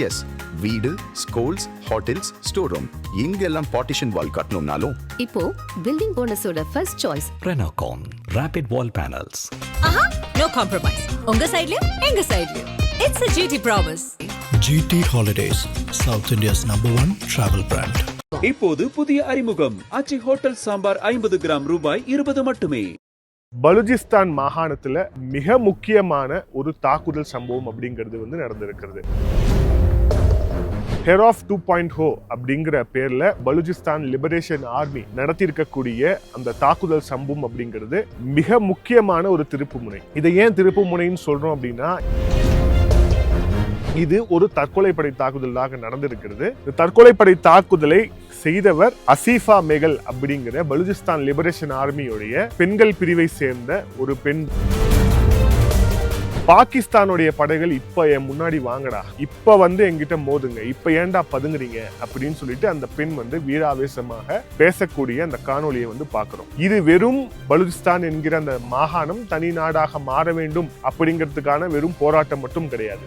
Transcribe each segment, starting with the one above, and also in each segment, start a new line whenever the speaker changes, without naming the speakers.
S, வீடு, schools, hotels, store room இங்கெல்லாம் partition wall கட்டணும்னாலும்
இப்போ பில்டிங் ஓனர்ஸோட first choice
Renocon Rapid Wall Panels.
No compromise. உங்க சைடுலயும் எங்க சைடுலயும். It's a GT promise.
GT Holidays, South India's #1 travel brand.
இப்போது புதிய அறிமுகம் ஆச்சி ஹோட்டல் சாம்பார் 50 கிராம் ரூபாய் 20 மட்டுமே.
பலுஜிஸ்தான் மாகாணத்துல மிக முக்கியமான ஒரு தாக்குதல் சம்பவம் அப்படிங்கிறது நடந்திருக்கிறது. ஹெராஃப் 2.0 அப்படிங்கிற பேர்ல பலுஜிஸ்தான் லிபரேஷன் ஆர்மி நடத்தியிருக்கக்கூடிய அந்த தாக்குதல் சம்பவம் அப்படிங்கிறது மிக முக்கியமான ஒரு திருப்புமுனை. இதை ஏன் திருப்புமுனைன்னு சொல்றோம் அப்படின்னா, இது ஒரு தற்கொலைப்படை தாக்குதலாக நடந்திருக்கிறது. இந்த தற்கொலைப்படை தாக்குதலை செய்தவர் அசீஃபா மெகல் அப்படிங்கிற பலுஜிஸ்தான் லிபரேஷன் ஆர்மியோடைய பெண்கள் பிரிவை சேர்ந்த ஒரு பெண். பாகிஸ்தானுடைய படைகள் இப்ப என் முன்னாடி வாங்கடா, இப்ப என்கிட்ட மோதுங்க, இப்ப ஏன்டா பதுங்குறீங்க அப்படின்னு சொல்லிட்டு அந்த பெண் வீராவேசமாக பேசக்கூடிய அந்த காணொலியை பாக்குறோம். இது வெறும் பலுஜிஸ்தான் என்கிற அந்த மாகாணம் தனி நாடாக மாற வேண்டும் அப்படிங்கிறதுக்கான வெறும் போராட்டம் மட்டும் கிடையாது.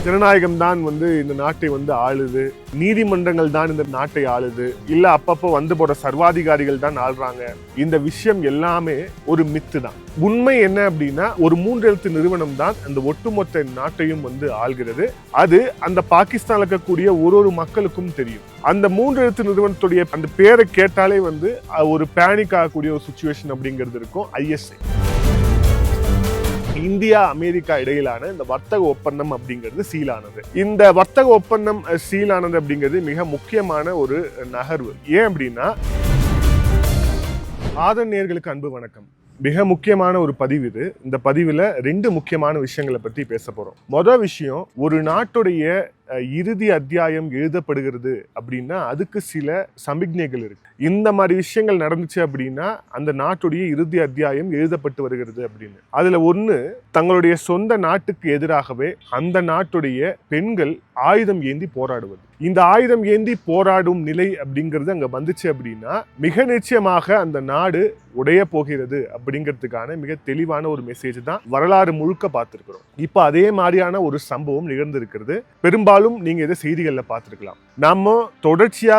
ஜனநாயகம் தான் இந்த நாட்டை ஆளுது, நீதிமன்றங்கள் தான் இந்த நாட்டை ஆளுது, இல்ல அப்பப்போ போற சர்வாதிகாரிகள் தான் ஆள்றாங்க. இந்த விஷயம் எல்லாமே ஒரு மித்து தான். உண்மை என்ன அப்படின்னா, ஒரு 3 எழுத்து நிறுவனம் தான் அந்த ஒட்டுமொத்த நாட்டையும் ஆள்கிறது. அது அந்த பாகிஸ்தான் இருக்கக்கூடிய ஒரு மக்களுக்கும் தெரியும். அந்த 3 எழுத்து நிறுவனத்துடைய அந்த பேரை கேட்டாலே ஒரு பேனிக் ஆகக்கூடிய ஒரு சுச்சுவேஷன் அப்படிங்கிறது இருக்கும். ISI, இந்தியா அமெரிக்கா இடையிலான இந்த வர்த்தக ஒப்பந்தம் அப்படிங்கிறது சீல் ஆனது. இந்த வர்த்தக ஒப்பந்தம் சீல் ஆனது அப்படிங்கிறது மிக முக்கியமான ஒரு நகர்வு. ஏன் அப்படின்னா, ஆதன் நேயர்களுக்கு அன்பு வணக்கம். மிக முக்கியமான ஒரு பதிவு இது. இந்த பதிவுல 2 முக்கியமான விஷயங்களை பத்தி பேச போறோம். முதல் விஷயம், ஒரு நாட்டுடைய இறுதி அத்தியாயம் எழுதப்படுகிறது அப்படின்னா அதுக்கு சில சமிக்ஞைகள் இருக்கு. இந்த மாதிரி விஷயங்கள் நடந்துச்சு அப்படின்னா அந்த நாட்டுடைய இறுதி அத்தியாயம் எழுதப்பட்டு வருகிறது அப்படின்னு. அதுல ஒண்ணு, தங்களுடைய சொந்த நாட்டுக்கு எதிராகவே அந்த நாட்டுடைய பெண்கள் ஆயுதம் ஏந்தி போராடுவது. இந்த ஆயுதம் ஏந்தி போராடும் நிலை அப்படிங்கிறது அங்க வந்துச்சு அப்படின்னா மிக நிச்சயமாக அந்த நாடு உடைய போகிறது அப்படிங்கிறதுக்கான மிக தெளிவான ஒரு மெசேஜ் தான் வரலாறு முழுக்க பார்த்திருக்கிறோம். இப்ப அதே மாதிரியான ஒரு சம்பவம் நிகழ்ந்திருக்கிறது. பெரும்பாலும் நீங்க இதை செய்திகள்ல பார்த்திருக்கலாம். நாம தொடர்ச்சியா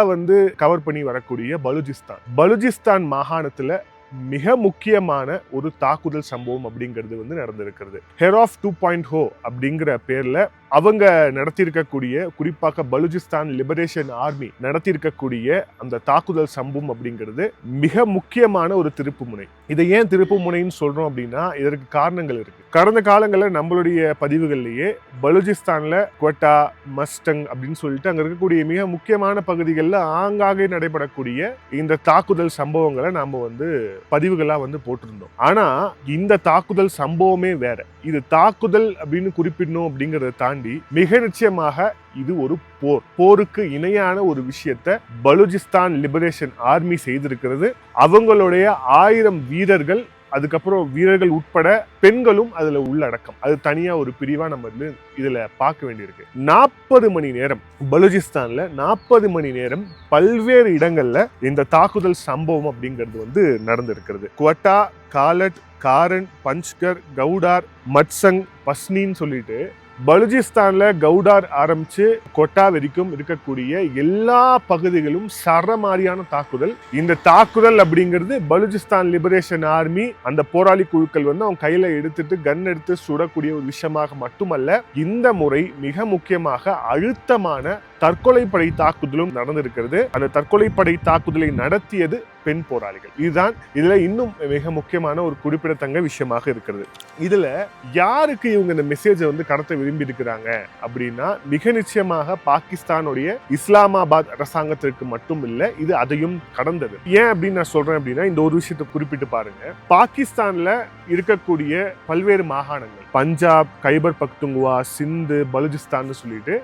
கவர் பண்ணி வரக்கூடிய பலுஜிஸ்தான் மாகாணத்துல மிக முக்கியமான ஒரு தாக்குதல் சம்பவம் அப்படிங்கிறது நடந்திருக்கிறது. ஹெராஃப் 2.0 அப்படிங்கிற பேர்ல அவங்க நடத்தியிருக்கக்கூடிய, குறிப்பாக பலுஜிஸ்தான் லிபரேஷன் ஆர்மி நடத்தியிருக்கக்கூடிய அந்த தாக்குதல் சம்பவம் அப்படிங்கிறது மிக முக்கியமான ஒரு திருப்புமுனை. இதை ஏன் திருப்புமுனைன்னு சொல்றோம் அப்படின்னா, இதற்கு காரணங்கள் இருக்கு. கடந்த காலங்களில் நம்மளுடைய பதிவுகள்லயே பலுஜிஸ்தான்ல குவட்டா, மஸ்டங் அப்படின்னு சொல்லிட்டு அங்க இருக்கக்கூடிய மிக முக்கியமான பகுதிகளில் ஆங்காங்கே நடைபெறக்கூடிய இந்த தாக்குதல் சம்பவங்களை நாம பதிவுகளா போட்டிருந்தோம். ஆனா இந்த தாக்குதல் சம்பவமே வேற. இது தாக்குதல் அப்படின்னு குறிப்பிடணும் அப்படிங்கறத தாண்டி மிக நிச்சயமாக இது ஒரு போருக்கு இணையான ஒரு விஷயத்தை பலுஜிஸ்தான் லிபரேஷன் ஆர்மி செய்திருக்கிறது. அவங்களுடைய 1000 வீரர்கள், அதுக்கப்புறம் வீரர்கள் உட்பட பெண்களும் அதுல உள்ளடக்கம். அது தனியா ஒரு பிரிவா நம்ம இதுல பார்க்க வேண்டியிருக்கு. 40 மணி நேரம் பலுஜிஸ்தான்ல 40 மணி நேரம் பல்வேறு இடங்கள்ல இந்த தாக்குதல் சம்பவம் அப்படிங்கிறது நடந்திருக்கிறது. குவட்டா, காலட், காரன், பஞ்ச்கர், கவுடார், மட்சங், பஸ்னின்னு சொல்லிட்டு பலுஜிஸ்தான்ல கவுடார் ஆரம்பிச்சு கொட்டா வரைக்கும் இருக்கக்கூடிய எல்லா பகுதிகளும் சரமாரியான தாக்குதல். இந்த தாக்குதல் அப்படிங்கிறது பலுஜிஸ்தான் லிபரேஷன் ஆர்மி அந்த போராளி குழுக்கள் அவங்க கையில எடுத்துட்டு கன் எடுத்து சுடக்கூடிய ஒரு விஷயமாக மட்டுமல்ல, இந்த முறை மிக முக்கியமாக அழுத்தமான தற்கொலைப்படை தாக்குதலும் நடந்திருக்கிறது. அந்த தற்கொலைப்படை தாக்குதலை நடத்தியது பெண் போராளிகள். இதுதான் இதுல இன்னும் மிக முக்கியமான ஒரு குறிப்பிடத்தக்க விஷயமாக இருக்கிறது. இதுல யாருக்கு இவங்க இந்த மெசேஜை கடத்த விரும்பி இருக்கிறாங்க அப்படின்னா, மிக நிச்சயமாக பாகிஸ்தானுடைய இஸ்லாமாபாத் அரசாங்கத்திற்கு மட்டும் இல்ல, இது அதையும் கடந்தது. ஏன் அப்படின்னு நான் சொல்றேன் அப்படின்னா, இந்த ஒரு விஷயத்தை குறிப்பிட்டு பாருங்க. பாகிஸ்தான்ல இருக்கக்கூடிய பல்வேறு மாகாணங்கள், பஞ்சாப், கைபர் பக்துங்குவா, சிந்து, பலுஜிஸ்தான் சொல்லிட்டு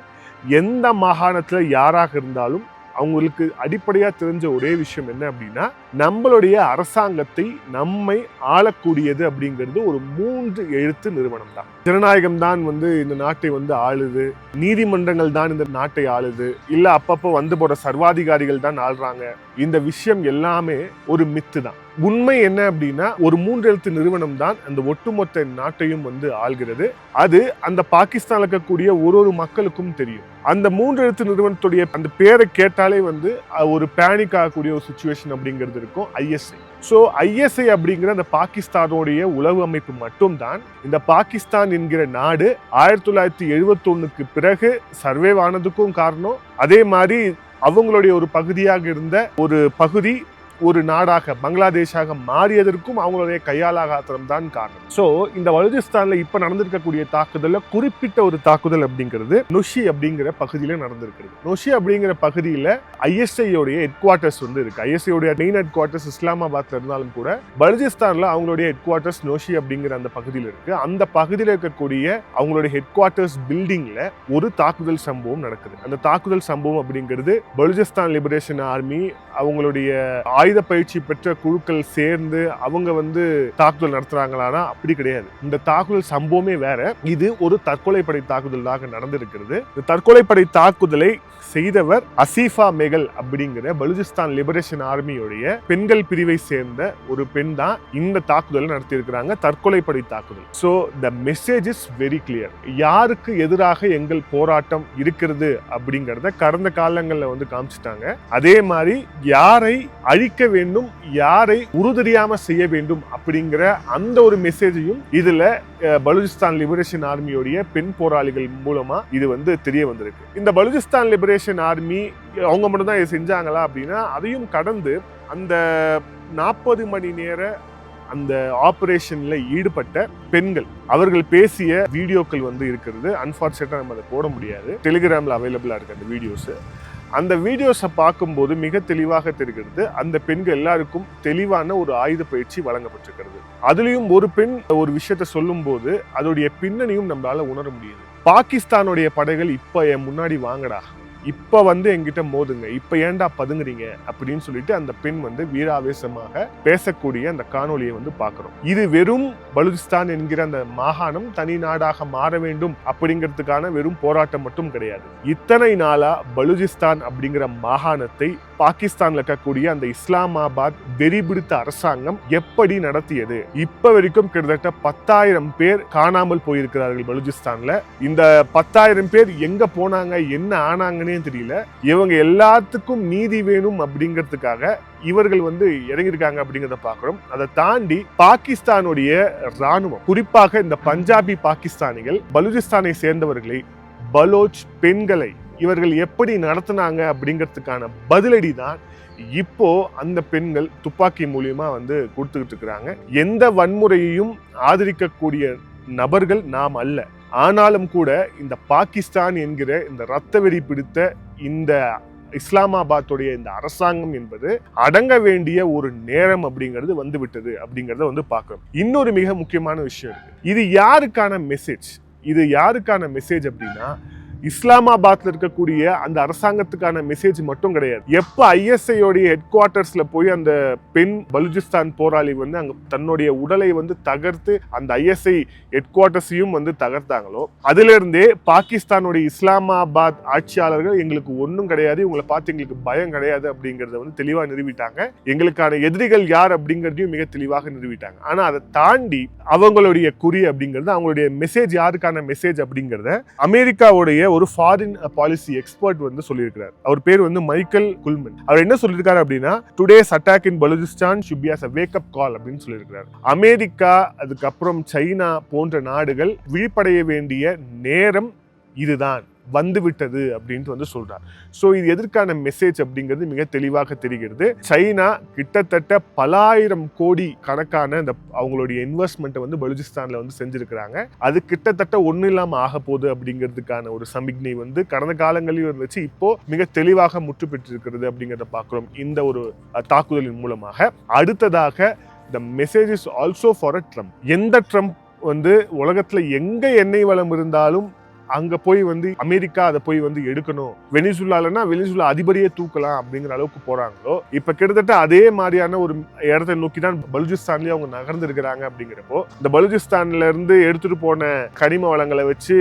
எந்த மாகாணத்துல யாராக இருந்தாலும் அவங்களுக்கு அடிப்படையா தெரிஞ்ச ஒரே விஷயம் என்ன அப்படின்னா, நம்மளுடைய அரசாங்கத்தை நம்மை ஆளக்கூடியது அப்படிங்கிறது ஒரு 3 எழுத்து நிறுவனம் தான். ஜனநாயகம் தான் இந்த நாட்டை ஆளுது, நீதிமன்றங்கள் தான் இந்த நாட்டை ஆளுது, இல்ல அப்பப்போ போற சர்வாதிகாரிகள் தான் ஆள்றாங்க. இந்த விஷயம் எல்லாமே ஒரு மித்து தான். உண்மை என்ன அப்படின்னா, ஒரு 3 எழுத்து நிறுவனம் தான் அந்த ஒட்டுமொத்த நாட்டையும் வந்து ஆள்கிறது. அது அந்த பாகிஸ்தான்ல இருக்கக்கூடிய ஒரு மக்களுக்கும் தெரியும். அந்த 3 எழுத்து நிறுவனத்துடைய அந்த பேரை கேட்டாலே வந்து ஒரு பேனிக் ஆகக்கூடிய ஒரு சிச்சுவேஷன் அப்படிங்கிறது இருக்கும். ISI. ஸோ ISI அப்படிங்கிற அந்த பாகிஸ்தானுடைய உளவு அமைப்பு மட்டும்தான் இந்த பாகிஸ்தான் என்கிற நாடு 1971க்கு பிறகு சர்வே ஆனதுக்கும் காரணம். அதே மாதிரி அவங்களுடைய ஒரு பகுதியாக இருந்த ஒரு பகுதி ஒரு நாடாக பங்களாதேஷாக மாறியதற்கும் அவங்களுடைய கையாளாகாத்தனம் தான் காரணம். ஸோ இந்த பலுச்சிஸ்தான்ல இப்ப நடந்திருக்கக்கூடிய தாக்குதல்ல குறிப்பிட்ட ஒரு தாக்குதல் அப்படிங்கிறது நொஷி அப்படிங்கிற பகுதியில நடந்திருக்கிறது. நொஷி அப்படிங்கிற பகுதியில ISI உடைய ஹெட் குவார்டர்ஸ் வந்து இருக்கு. ISI உடைய மெயின் ஹெட் குவார்டர்ஸ் இஸ்லாமாபாத்ல இருந்தாலும் கூட பலுச்சிஸ்தான்ல அவங்களுடைய ஹெட் குவார்டர்ஸ் நொஷி அப்படிங்கிற அந்த பகுதியில் இருக்கு. அந்த பகுதியில் இருக்கக்கூடிய அவங்களுடைய ஹெட் குவார்டர்ஸ் பில்டிங்ல ஒரு தாக்குதல் சம்பவம் நடக்குது. அந்த தாக்குதல் சம்பவம் அப்படிங்கிறது பலுச்சிஸ்தான் லிபரேஷன் ஆர்மி அவங்களுடைய ஆயுத பயிற்சி பெற்ற குழுக்கள் சேர்ந்து அவங்க வந்து தாக்குதல் நடத்துறாங்களானா அப்படி கிடையாது. இந்த தாக்குதல் சம்பவமே வேற. இது ஒரு தற்கொலைப்படை தாக்குதலாக நடந்திருக்கிறது. இந்த தற்கொலைப்படை தாக்குதலை செய்தவர் அசீஃபா மெகல் அப்படிங்கிற பலுச்சிஸ்தான் லிபரேஷன் ஆர்மியுடைய பெண்கள் பிரிவை சேர்ந்த ஒரு பெண் தான் இந்த தாக்குதலை நடத்தி இருக்கிறாங்க. தற்கொலைப்படை தாக்குதல். So the message is very clear. யாருக்கு எதிராக எங்கள் போராட்டம் இருக்கிறது அப்படிங்கிறத கடந்த காலங்களில் வந்து காமிச்சிட்டாங்க. அதே மாதிரி யாரை அழிக்க வேண்டும், யாரை உருதறியாம செய்ய வேண்டும் அப்படிங்கிற அந்த ஒரு மெசேஜையும் இதுல பலுச்சிஸ்தான் லிபரேஷன் ஆர்மியோடைய பெண் போராளிகள் மூலமா இது வந்து தெரிய வந்திருக்கு. இந்த பலுச்சிஸ்தான் லிபரேஷன் ஆர்மி அவங்க மட்டும் தான் இதை செஞ்சாங்களா அப்படின்னா, அதையும் கடந்து அந்த 40 மணி நேர அந்த ஆபரேஷன்ல ஈடுபட்ட பெண்கள் அவர்கள் பேசிய வீடியோக்கள் வந்து இருக்கிறது. அன்பார்ச்சுனேட்டா நம்ம அதை போட முடியாது. டெலிகிராம்ல அவைலபிளா இருக்கு அந்த வீடியோஸ். அந்த வீடியோஸை பார்க்கும்போது மிக தெளிவாக தெரிகிறது அந்த பெண்கள் எல்லாருக்கும் தெளிவான ஒரு ஆயுத பயிற்சி வழங்கப்பட்டிருக்கிறது. அதுலயும் ஒரு பெண் ஒரு விஷயத்த சொல்லும் போது அதோடைய பின்னணியும் நம்மளால உணர முடியுது. பாகிஸ்தானுடைய படைகள் இப்ப என் முன்னாடி வாங்கடா, இப்ப வந்து என்கிட்ட மோதுங்க, இப்ப ஏன்டா பதுங்குறீங்க அப்படின்னு சொல்லிட்டு அந்த பெண் வந்து வீராவேசமாக பேசக்கூடிய அந்த காணொலியை வந்து பார்க்கிறோம். இது வெறும் பலுச்சிஸ்தான் என்கிற அந்த மாகாணம் தனி நாடாக மாற வேண்டும் அப்படிங்கிறதுக்கான வெறும் போராட்டம் மட்டும் கிடையாது. இத்தனை நாளா பலுச்சிஸ்தான் அப்படிங்கிற மாகாணத்தை பாகிஸ்தான்ல இருக்கக்கூடிய அந்த இஸ்லாமாபாத் வெறிபிடித்த அரசாங்கம் எப்படி நடத்தியது? இப்ப வரைக்கும் கிட்டத்தட்ட 10,000 பேர் காணாமல் போயிருக்கிறார்கள் பலுச்சிஸ்தான்ல. இந்த 10,000 பேர் எங்க போனாங்க, என்ன ஆனாங்கன்னு தெரியல. இவங்க எல்லாத்துக்கும் நீதி வேணும் அப்படிங்கிறதுக்காக இவர்கள் வந்து இறங்கியிருக்காங்க அப்படிங்கிறத பார்க்கிறோம். அதை தாண்டி பாகிஸ்தானுடைய ராணுவம், குறிப்பாக இந்த பஞ்சாபி பாகிஸ்தானிகள் பலுச்சிஸ்தானை சேர்ந்தவர்களை, பலோச் பெண்களை இவர்கள் எப்படி நடத்தினாங்க அப்படிங்கிறதுக்கான பதிலடி தான் இப்போ அந்த பெண்கள் துப்பாக்கி மூலியமா வந்து கொடுத்துக்கிட்டு இருக்கிறாங்க. எந்த வன்முறையையும் ஆதரிக்கக்கூடிய நபர்கள் நாம் அல்ல. ஆனாலும் கூட இந்த பாகிஸ்தான் என்கிற இந்த இரத்த வெறி பிடித்த இந்த இஸ்லாமாபாத்துடைய இந்த அரசாங்கம் என்பது அடங்க வேண்டிய ஒரு நேரம் அப்படிங்கிறது வந்து விட்டது அப்படிங்கிறத வந்து பார்க்கிறோம். இன்னொரு மிக முக்கியமான விஷயம் இருக்கு. இது யாருக்கான மெசேஜ்? இது யாருக்கான மெசேஜ் அப்படின்னா, இஸ்லாமாபாத்ல இருக்கக்கூடிய அந்த அரசாங்கத்துக்கான மெசேஜ் மட்டும் கிடையாது. எப்ப ISI உடைய ஹெட் குவார்டர்ஸ்ல போய் அந்த பெண் பலுச்சிஸ்தான் போராளி வந்து அங்க தன்னுடைய உடலை வந்து தகர்த்து அந்த ISI ஹெட் குவார்டர்ஸையும் வந்து தகர்த்தாங்களோ, அதுல இருந்தே பாகிஸ்தானுடைய இஸ்லாமாபாத் ஆட்சியாளர்கள் எங்களுக்கு ஒன்றும் கிடையாது, இவங்களை பார்த்து எங்களுக்கு பயம் கிடையாது அப்படிங்கறத வந்து தெளிவா நிரூபிட்டாங்க. எங்களுக்கான எதிரிகள் யார் அப்படிங்கறதையும் மிக தெளிவாக நிரூபிட்டாங்க. ஆனா அதை தாண்டி அவங்களுடைய குறி அப்படிங்கிறது, அவங்களுடைய மெசேஜ் யாருக்கான மெசேஜ் அப்படிங்கறத அமெரிக்காவுடைய ஒரு ஃபாரின் பாலிசி எக்ஸ்பர்ட் வந்து சொல்லியிருக்கிறார். அவர் பேர் வந்து மைக்கேல் குல்மன். அவர் என்ன சொல்லியிருக்காரு அப்படின்னா, today's attack in Baluchistan should be as a wake up call அப்படின்னு சொல்லியிருக்கிறார். அமெரிக்கா, அதுக்கப்புறம் சைனா போன்ற நாடுகள் விழிப்படைய வேண்டிய நேரம் இதுதான் வந்துவிட்டது அப்படின்ட்டு வந்து சொல்றார். ஸோ இது எதற்கான மெசேஜ் அப்படிங்கிறது மிக தெளிவாக தெரிகிறது. சைனா கிட்டத்தட்ட பல ஆயிரம் கோடி கணக்கான இந்த அவங்களுடைய இன்வெஸ்ட்மெண்ட்டை வந்து பலுச்சிஸ்தான்ல வந்து செஞ்சிருக்கிறாங்க. அது கிட்டத்தட்ட ஒன்றும் இல்லாமல் ஆக போகுது அப்படிங்கிறதுக்கான ஒரு சமிக்ஞை வந்து கடந்த காலங்களில் இருந்துச்சு. இப்போ மிக தெளிவாக முற்று பெற்றிருக்கிறது அப்படிங்கிறத பார்க்கிறோம் இந்த ஒரு தாக்குதலின் மூலமாக. அடுத்ததாக the message is also for a Trump. எந்த ட்ரம்ப் வந்து உலகத்துல எங்க எண்ணெய் வளம் இருந்தாலும் அங்க போய் வந்து அமெரிக்கா அதை போய் வந்து எடுக்கணும், வெனிசுலாலன்னா வெனிசுலா அதிபரையே தூக்கலாம் அப்படிங்கிற அளவுக்கு போறாங்களோ, இப்ப கிட்டத்தட்ட அதே மாதிரியான ஒரு இடத்தை நோக்கி தான் பலுச்சிஸ்தான்லயே அவங்க நகர்ந்து இருக்கிறாங்க. அப்படிங்கிறப்போ இந்த பலுச்சிஸ்தான்ல இருந்து எடுத்துட்டு போன கனிம வளங்களை வச்சு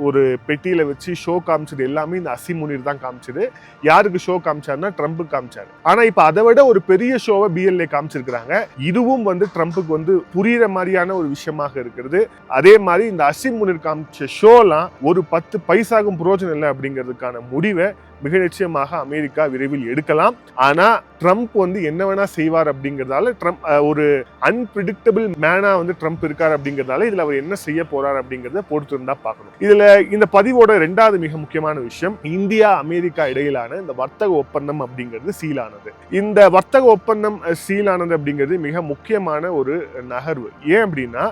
ஒரு பெட்டியில வச்சு ஷோ காமிச்சது எல்லாமே இந்த அசீம் முனீர் தான் காமிச்சது. யாருக்கு ஷோ காமிச்சாருன்னா ட்ரம்புக்கு காமிச்சாரு. ஆனா இப்ப அதை விட ஒரு பெரிய ஷோவை BLA காமிச்சிருக்காங்க. இதுவும் வந்து ட்ரம்புக்கு வந்து புரியுற மாதிரியான ஒரு விஷயமாக இருக்கிறது. அதே மாதிரி இந்த அசீம் முனீர் காமிச்ச ஷோலாம் ஒரு 10 பைசாகும் புரோஜனம் இல்லை அப்படிங்கிறதுக்கான முடிவை மிக நிச்சயமாக அமெரிக்கா விரைவில் எடுக்கலாம். ஆனா ட்ரம்ப் வந்து என்ன வேணா செய்வார் அப்படிங்கிறதால ட்ரம்ப் ஒரு அன்பிரிடிக்டபிள் மேனா வந்து ட்ரம்ப் இருக்கார் அப்படிங்கிறதால இதுல அவர் என்ன செய்ய போறார் அப்படிங்கறத பொறுத்து இருந்தா பார்க்கணும். இதுல இந்த பதிவோட 2வது மிக முக்கியமான விஷயம், இந்தியா அமெரிக்கா இடையிலான இந்த வர்த்தக ஒப்பந்தம் அப்படிங்கிறது சீலானது. இந்த வர்த்தக ஒப்பந்தம் சீலானது அப்படிங்கிறது மிக முக்கியமான ஒரு நகர்வு. ஏன் அப்படின்னா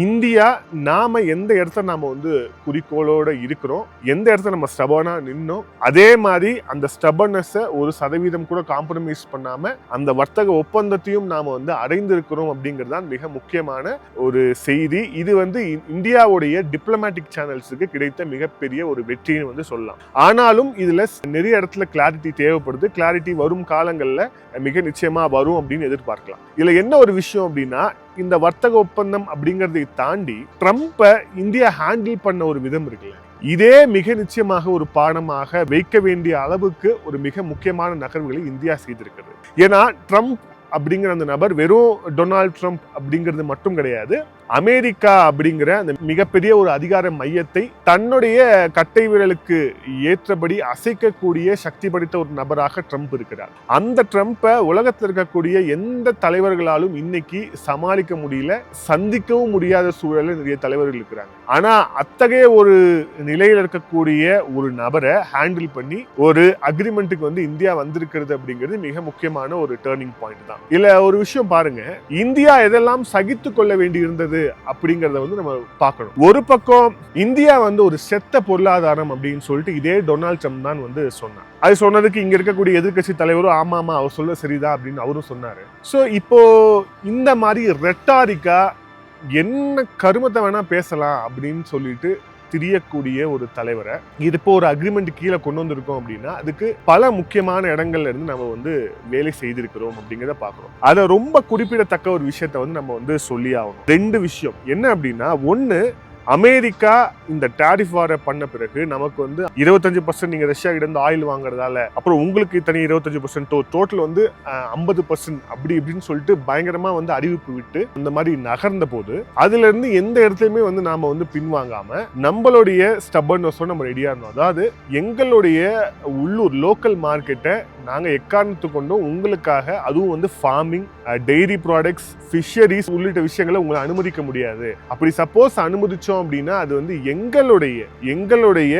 இந்தியா நாம எந்த இடத்துல நாம வந்து குறிக்கோளோட இருக்கிறோம், எந்த இடத்துல நம்ம ஸ்டபர்னா நின்னோம், அதே மாதிரி அந்த ஸ்டபர்னஸை 1% கூட காம்ப்ரமைஸ் பண்ணாம அந்த வர்த்தக ஒப்பந்தத்தையும் நாம வந்து அடைந்திருக்கிறோம் அப்படிங்கிறது மிக முக்கியமான ஒரு செய்தி. இது வந்து இந்தியாவுடைய டிப்ளமேட்டிக் சேனல்ஸுக்கு கிடைத்த மிகப்பெரிய ஒரு வெற்றின்னு வந்து சொல்லலாம். ஆனாலும் இதுல நிறைய இடத்துல கிளாரிட்டி தேவைப்படுது. கிளாரிட்டி வரும் காலங்கள்ல மிக நிச்சயமா வரும் அப்படின்னு எதிர்பார்க்கலாம். இதுல என்ன ஒரு விஷயம் அப்படின்னா, இந்த வர்த்தக ஒப்பந்தம் அப்படிங்கறதை தாண்டி ட்ரம்பை இந்தியா ஹேண்டில் பண்ண ஒரு விதம் இருக்குல்ல, இதே மிக நிச்சயமாக ஒரு பாடமாக வைக்க வேண்டிய அளவுக்கு ஒரு மிக முக்கியமான நகர்வுகளை இந்தியா செய்திருக்கிறது. ஏன்னா ட்ரம்ப் அப்படிங்கிற அந்த நபர் வெறும் டொனால்ட் ட்ரம்ப் அப்படிங்கிறது மட்டும் கிடையாது, அமெரிக்கா அப்படிங்கிற அந்த மிகப்பெரிய ஒரு அதிகார மையத்தை தன்னுடைய கட்டை விரலுக்கு ஏற்றபடி அசைக்கக்கூடிய சக்தி படைத்த ஒரு நபராக ட்ரம்ப் இருக்கிறார். அந்த ட்ரம்பை உலகத்தில் இருக்கக்கூடிய எந்த தலைவர்களாலும் இன்னைக்கு சமாளிக்க முடியல, சந்திக்கவும் முடியாத சூழலில் நிறைய தலைவர்கள் இருக்கிறாங்க. ஆனா அத்தகைய ஒரு நிலையில் இருக்கக்கூடிய ஒரு நபரை ஹேண்டில் பண்ணி ஒரு அக்ரிமெண்ட்டுக்கு வந்து இந்தியா வந்திருக்கிறது அப்படிங்கிறது மிக முக்கியமான ஒரு டேர்னிங் பாயிண்ட் தான். இல்ல ஒரு விஷயம் பாருங்க, இந்தியா எதெல்லாம் சகித்து கொள்ள வேண்டி இருந்தது அப்படிங்கறத வந்து நம்ம பார்க்கணும். ஒரு பக்கம் இந்தியா வந்து ஒரு செத்த பொருளாதாரம் அப்படின்னு சொல்லிட்டு இதே டொனால்ட் ட்ரம்ப் தான் வந்து சொன்னார். அது சொன்னதுக்கு இங்க இருக்கக்கூடிய எதிர்க்கட்சி தலைவரும் ஆமா அவர் சொல்ல சரிதான் அப்படின்னு அவரும் சொன்னாரு. சோ இப்போ இந்த மாதிரி ரெட்டாரிக்கா என்ன கருமத்தை வேணா பேசலாம் அப்படின்னு சொல்லிட்டு தெரியக்கூடிய ஒரு தலைவரை இது இப்போ ஒரு அக்ரிமெண்ட் கீழே கொண்டு வந்திருக்கோம் அப்படின்னா அதுக்கு பல முக்கியமான இடங்கள்ல இருந்து நம்ம வந்து வேலை செய்திருக்கிறோம் அப்படிங்கிறத பார்க்கிறோம். அதை ரொம்ப குறிப்பிடத்தக்க ஒரு விஷயத்த வந்து நம்ம வந்து சொல்லி ஆகணும். 2 விஷயம் என்ன அப்படின்னா, ஒன்னு அமெரிக்கா இந்த டாரிஃப் வாரை பண்ண பிறகு நமக்கு வந்து 25% நீங்க ரஷ்யா கிட்ட இருந்து ஆயில் வாங்குறதால, அப்புறம் உங்களுக்கு தனி 25%, டோட்டல் வந்து 50% அப்படி இப்படின்னு சொல்லிட்டு பயங்கரமா வந்து அறிவிப்பு விட்டு இந்த மாதிரி நகர்ந்த போது அதுல இருந்து எந்த இடத்துலயுமே வந்து நாம வந்து பின்வாங்காம நம்மளுடைய ஸ்டபர்னஸோட நம்ம ரெடியா இருந்தோம். அதாவது எங்களுடைய உள்ளூர் லோக்கல் மார்க்கெட்டை நாங்க எக்காரணத்து கொண்டும் உங்களுக்காக, அதுவும் வந்து ஃபார்மிங், டெய்ரி ப்ராடக்ட்ஸ், ஃபிஷரிஸ் உள்ளிட்ட விஷயங்களை உங்களை அனுமதிக்க முடியாது. அப்படி சப்போஸ் அனுமதிச்சோம் அப்படின்னா அது வந்து எங்களுடைய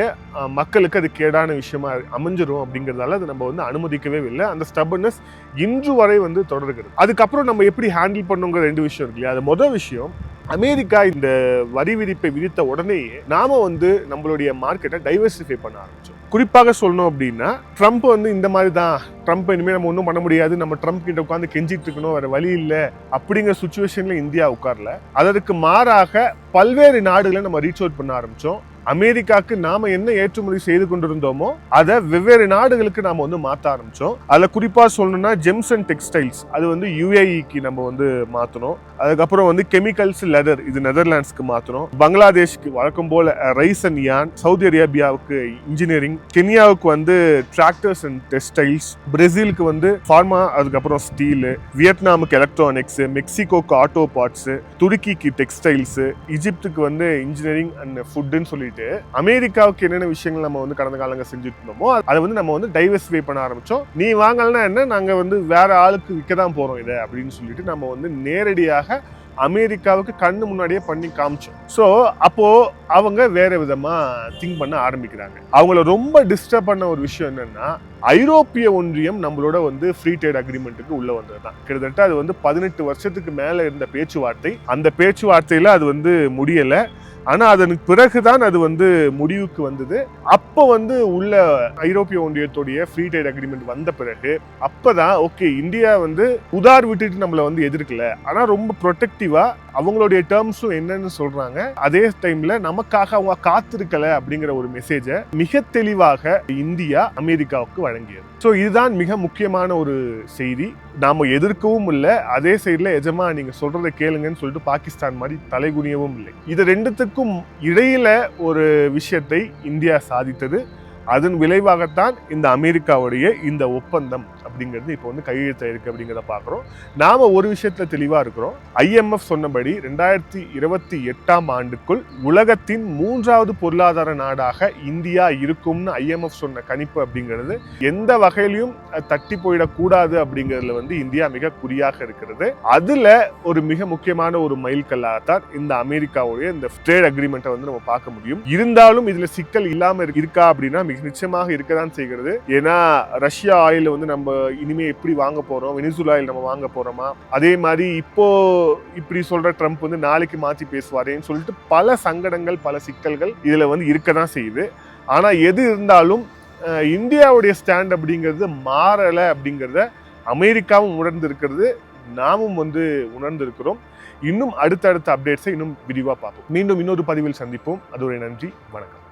மக்களுக்கு அது கேடான விஷயமா அமைஞ்சிரும் அப்படிங்கறதால அதை நம்ம வந்து அனுமதிக்கவே இல்லை. அந்த ஸ்டபர்னஸ் இன்று வரை வந்து தொடர்கிறது. அதுக்கப்புறம் நம்ம எப்படி ஹேண்டில் பண்ணுங்கிற 2 விஷயம் இருக்கு இல்லையா. அது முதல் விஷயம், அமெரிக்கா இந்த வரி விதிப்பை விதித்த உடனேயே நாம வந்து நம்மளுடைய மார்க்கெட்டை டைவர்சிஃபை பண்ண ஆரம்பிச்சோம். குறிப்பாக சொல்லணும் அப்படின்னா ட்ரம்ப் வந்து இந்த மாதிரி தான், ட்ரம்ப் இனிமேல் நம்ம ஒன்றும் பண்ண முடியாது, நம்ம ட்ரம்ப் கிட்ட உட்காந்து கெஞ்சிட்டு இருக்கணும், வேற வழி இல்லை அப்படிங்கிற சுச்சுவேஷன்ல இந்தியா உட்காரல. அதற்கு மாறாக பல்வேறு நாடுகளை நம்ம ரீச் அவுட் பண்ண ஆரம்பிச்சோம். அமெரிக்காவுக்கு நாம என்ன ஏற்றுமதி செய்து கொண்டிருந்தோமோ அதை வெவ்வேறு நாடுகளுக்கு நாம வந்து மாற்ற ஆரம்பிச்சோம். அதுல குறிப்பா சொல்லணும்னா ஜெம்ஸ் அண்ட் டெக்ஸ்டைல்ஸ் அது வந்து UAE-க்கு நம்ம வந்து மாற்றணும். அதுக்கப்புறம் வந்து கெமிக்கல்ஸ், லெதர் இது நெதர்லாண்ட்ஸ்க்கு மாற்றணும். பங்களாதேஷ்க்கு வழக்கம் போல ரைஸ் அண்ட் யான், சவுதி அரேபியாவுக்கு இன்ஜினியரிங், கென்யாவுக்கு வந்து டிராக்டர்ஸ் அண்ட் டெக்ஸ்டைல்ஸ், பிரேசிலுக்கு வந்து ஃபார்மா, அதுக்கப்புறம் ஸ்டீல், வியட்நாமுக்கு எலக்ட்ரானிக்ஸ், மெக்சிகோக்கு ஆட்டோ பார்ட்ஸ், துருக்கிக்கு டெக்ஸ்டைல்ஸ், ஈஜிப்துக்கு வந்து இன்ஜினியரிங் அண்ட் ஃபுட்னு சொல்லிட்டு அமெரிக்காவுக்கு என்னென்ன விஷயங்கள் நம்ம வந்து கடந்த காலங்கள் செஞ்சுட்டு இருந்தோமோ அதை வந்து நம்ம வந்து டைவர்சிஃபை பண்ண ஆரம்பிச்சோம். நீ வாங்கலன்னா என்ன, நாங்க வந்து வேற ஆளுக்கு விற்க தான் போறோம் இதை அப்படின்னு சொல்லிட்டு நம்ம வந்து நேரடியாக அமெரிக்காவுக்கு கண்ணு முன்னாடியே பண்ணி காமிச்சோம். ஸோ அப்போ அவங்க வேற விதமா திங்க் பண்ண ஆரம்பிக்கிறாங்க. அவங்கள ரொம்ப டிஸ்டர்ப் பண்ண ஒரு விஷயம் என்னன்னா, ஐரோப்பிய ஒன்றியம் நம்மளோட வந்து ஃப்ரீ ட்ரேட் அக்ரிமெண்ட்டுக்கு உள்ள வந்ததுதான். கிட்டத்தட்ட அது வந்து 18 வருஷத்துக்கு மேல இருந்த பேச்சுவார்த்தை. அந்த பேச்சுவார்த்தையில அது வந்து முடியல. ஆனா அதற்கு பிறகுதான் அது வந்து முடிவுக்கு வந்தது. அப்போ வந்து உள்ள ஐரோப்பிய ஒன்றியத்துடைய ஃப்ரீ ட்ரேட் அக்ரிமெண்ட் வந்த பிறகு அப்பதான் ஓகே, இந்தியா வந்து உதார் விட்டுட்டு நம்மள வந்து எதிர்க்கல, ஆனா ரொம்ப ப்ரொடெக்டிவா அவங்களுடைய டேர்ம்ஸும் என்னன்னு சொல்றாங்க. அதே டைம்ல நமக்காக அவங்க காத்திருக்கல அப்படிங்கிற ஒரு மெசேஜை மிக தெளிவாக இந்தியா அமெரிக்காவுக்கு வழங்க வழங்கியது. ஸோ இதுதான் மிக முக்கியமான ஒரு செய்தி. நாம எதிர்க்கவும் இல்லை, அதே சைடில் எஜமா நீங்க சொல்றதை கேளுங்கன்னு சொல்லிட்டு பாகிஸ்தான் மாதிரி தலைகுனியவும் இல்லை. இது ரெண்டுத்துக்கும் இடையில ஒரு விஷயத்தை இந்தியா சாதித்தது. அதன் விளைவாகத்தான் இந்த அமெரிக்காவுடைய இந்த ஒப்பந்தம் அப்படிங்கிறது இப்போ வந்து கையெழுத்தாயிருக்கு அப்படிங்கிறத பார்க்குறோம். நாம ஒரு விஷயத்துல தெளிவா இருக்கிறோம். IMF சொன்னபடி 2028ஆம் ஆண்டுக்குள் உலகத்தின் 3வது பொருளாதார நாடாக இந்தியா இருக்கும்னு IMF சொன்ன கணிப்பு அப்படிங்கிறது எந்த வகையிலையும் தட்டி போயிடக்கூடாது அப்படிங்கிறதுல வந்து இந்தியா மிக குறியாக இருக்கிறது. அதுல ஒரு மிக முக்கியமான ஒரு மைல்கல்லாகத்தான் இந்த அமெரிக்காவுடைய இந்த ட்ரேட் அக்ரிமெண்ட்டை வந்து நம்ம பார்க்க முடியும். இருந்தாலும் இதுல சிக்கல் இல்லாம இருக்கா அப்படின்னா மிக நிச்சயமாக இருக்கதான் செய்கிறது. ஏன்னா ரஷ்யா ஆயில் வந்து நம்ம இனிமே எப்படி வாங்க போறோம், வெனிசுலா ஆயில் நம்ம வாங்க போறோமா, அதே மாதிரி இப்போ இப்படி சொல்ற ட்ரம்ப் வந்து நாளைக்கு மாற்றி பேசுவாரேன்னு சொல்லிட்டு பல சங்கடங்கள் பல சிக்கல்கள் இதுல வந்து இருக்கதான் செய்யுது. ஆனா எது இருந்தாலும் இந்தியாவுடைய ஸ்டாண்ட் அப்படிங்கிறது மாறலை அப்படிங்கிறத அமெரிக்காவும் உணர்ந்து இருக்கிறது, நாமும் வந்து உணர்ந்திருக்கிறோம். இன்னும் அடுத்தடுத்த அப்டேட்ஸை இன்னும் விரிவாக பார்ப்போம். மீண்டும் இன்னொரு பதிவில் சந்திப்போம். அதோட நன்றி, வணக்கம்.